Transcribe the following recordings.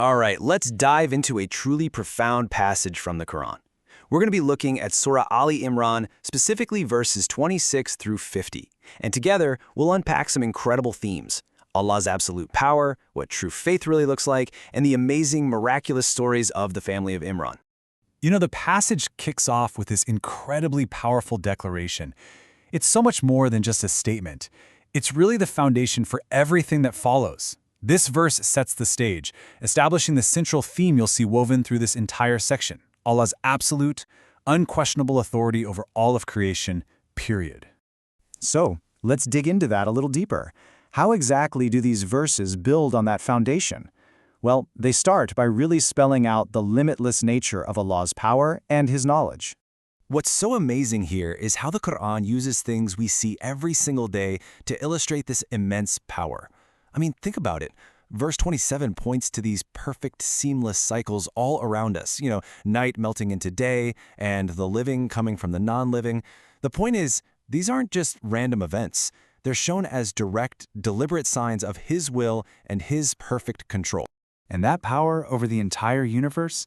All right, let's dive into a truly profound passage from the Quran. We're going to be looking at Surah Āl-ʿImrān, specifically verses 26 through 50. And together, we'll unpack some incredible themes: Allah's absolute power, what true faith really looks like, and the amazing, miraculous stories of the family of Imran. You know, the passage kicks off with this incredibly powerful declaration. It's so much more than just a statement. It's really the foundation for everything that follows. This verse sets the stage, establishing the central theme you'll see woven through this entire section: Allah's absolute, unquestionable authority over all of creation, period. So, let's dig into that a little deeper. How exactly do these verses build on that foundation? Well, they start by really spelling out the limitless nature of Allah's power and His knowledge. What's so amazing here is how the Quran uses things we see every single day to illustrate this immense power. I mean, think about it. Verse 27 points to these perfect, seamless cycles all around us. Night melting into day, and the living coming from the non-living. The point is, these aren't just random events. They're shown as direct, deliberate signs of His will and His perfect control. And that power over the entire universe,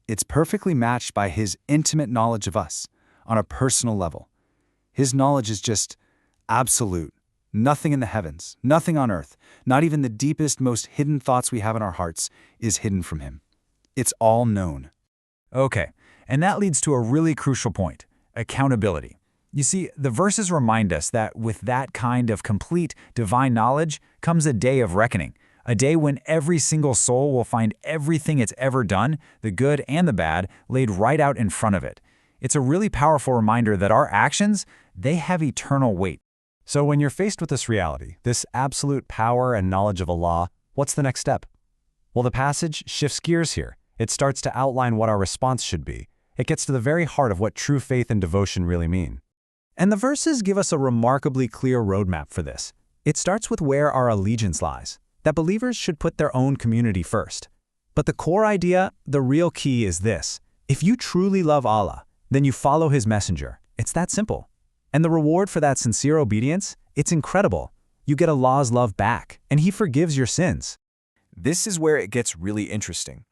it's perfectly matched by His intimate knowledge of us on a personal level. His knowledge is just absolute. Nothing in the heavens, nothing on earth, not even the deepest, most hidden thoughts we have in our hearts is hidden from Him. It's all known. Okay, and that leads to a really crucial point: accountability. You see, the verses remind us that with that kind of complete divine knowledge comes a day of reckoning, a day when every single soul will find everything it's ever done, the good and the bad, laid right out in front of it. It's a really powerful reminder that our actions, they have eternal weight. So when you're faced with this reality, this absolute power and knowledge of Allah, what's the next step? Well, the passage shifts gears here. It starts to outline what our response should be. It gets to the very heart of what true faith and devotion really mean. And the verses give us a remarkably clear roadmap for this. It starts with where our allegiance lies, that believers should put their own community first. But the core idea, the real key is this: if you truly love Allah, then you follow His messenger. It's that simple. And the reward for that sincere obedience, it's incredible. You get Allah's love back, and He forgives your sins. This is where it gets really interesting.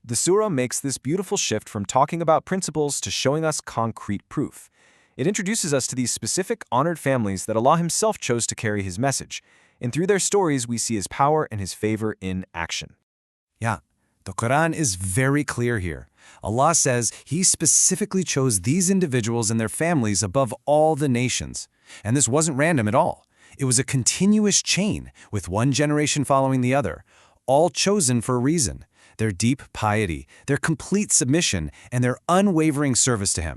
The surah makes this beautiful shift from talking about principles to showing us concrete proof. It introduces us to these specific, honored families that Allah Himself chose to carry His message, and through their stories we see His power and His favor in action. Yeah, the Quran is very clear here. Allah says He specifically chose these individuals and their families above all the nations. And this wasn't random at all. It was a continuous chain, with one generation following the other, all chosen for a reason: their deep piety, their complete submission, and their unwavering service to Him.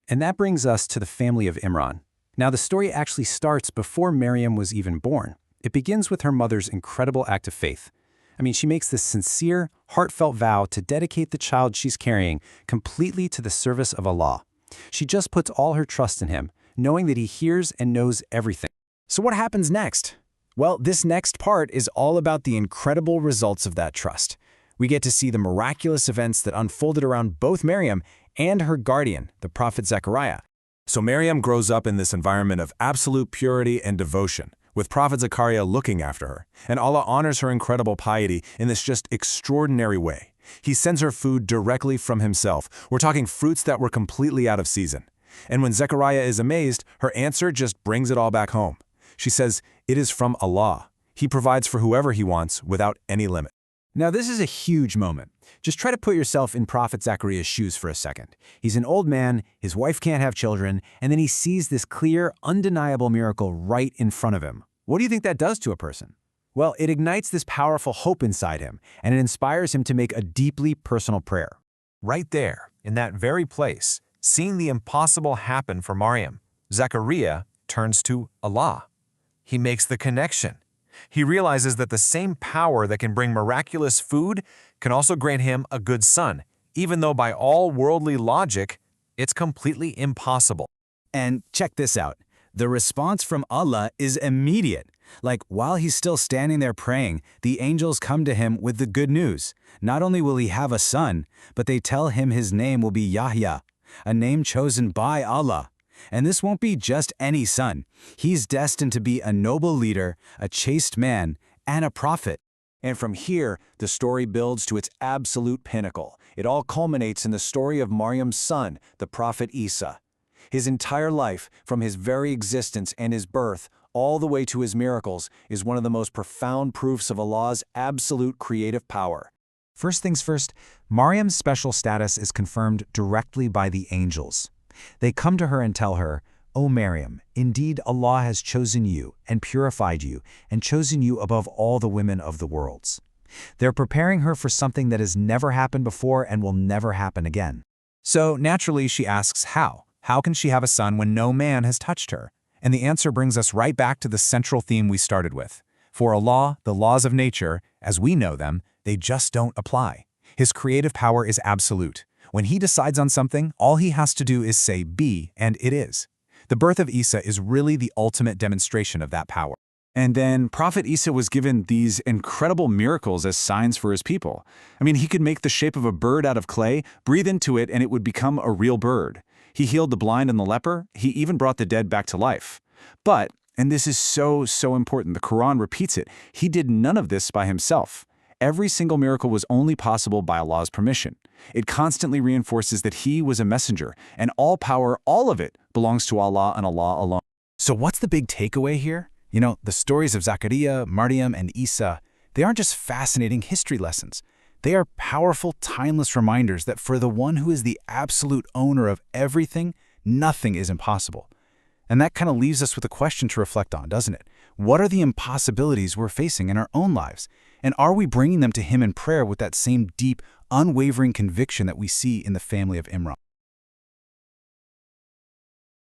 And that brings us to the family of Imran. Now, the story actually starts before Maryam was even born. It begins with her mother's incredible act of faith. She makes this sincere, heartfelt vow to dedicate the child she's carrying completely to the service of Allah. She just puts all her trust in Him, knowing that He hears and knows everything. So what happens next? Well, this next part is all about the incredible results of that trust. We get to see the miraculous events that unfolded around both Maryam and her guardian, the prophet Zechariah. So Maryam grows up in this environment of absolute purity and devotion, with Prophet Zechariah looking after her, and Allah honors her incredible piety in this just extraordinary way. He sends her food directly from Himself. We're talking fruits that were completely out of season. And when Zechariah is amazed, her answer just brings it all back home. She says, "It is from Allah. He provides for whoever He wants without any limit." Now, this is a huge moment. Just try to put yourself in Prophet Zechariah's shoes for a second. He's an old man, his wife can't have children, and then he sees this clear, undeniable miracle right in front of him. What do you think that does to a person? Well, it ignites this powerful hope inside him, and it inspires him to make a deeply personal prayer. Right there, in that very place, seeing the impossible happen for Maryam, Zechariah turns to Allah. He makes the connection. He realizes that the same power that can bring miraculous food can also grant him a good son, even though by all worldly logic, it's completely impossible. And check this out. The response from Allah is immediate. Like, while he's still standing there praying, the angels come to him with the good news. Not only will he have a son, but they tell him his name will be Yahya, a name chosen by Allah. And this won't be just any son. He's destined to be a noble leader, a chaste man, and a prophet. And from here, the story builds to its absolute pinnacle. It all culminates in the story of Maryam's son, the prophet Isa. His entire life, from his very existence and his birth, all the way to his miracles, is one of the most profound proofs of Allah's absolute creative power. First things first, Maryam's special status is confirmed directly by the angels. They come to her and tell her, "O Maryam, indeed Allah has chosen you and purified you and chosen you above all the women of the worlds." They're preparing her for something that has never happened before and will never happen again. So naturally she asks how. How can she have a son when no man has touched her? And the answer brings us right back to the central theme we started with. For Allah, the laws of nature, as we know them, they just don't apply. His creative power is absolute. When he decides on something, all he has to do is say be, and it is. The birth of Isa is really the ultimate demonstration of that power. And then Prophet Isa was given these incredible miracles as signs for his people. I mean, he could make the shape of a bird out of clay, breathe into it, and it would become a real bird. He healed the blind and the leper. He even brought the dead back to life. But, and this is so important, the Quran repeats it, he did none of this by himself. Every single miracle was only possible by Allah's permission. It constantly reinforces that he was a messenger, and all power, all of it, belongs to Allah and Allah alone. So what's the big takeaway here? You know, the stories of Zakaria, Maryam, and Isa, they aren't just fascinating history lessons. They are powerful, timeless reminders that for the one who is the absolute owner of everything, nothing is impossible. And that kind of leaves us with a question to reflect on, doesn't it? What are the impossibilities we're facing in our own lives? And are we bringing them to Him in prayer with that same deep, unwavering conviction that we see in the family of Imran?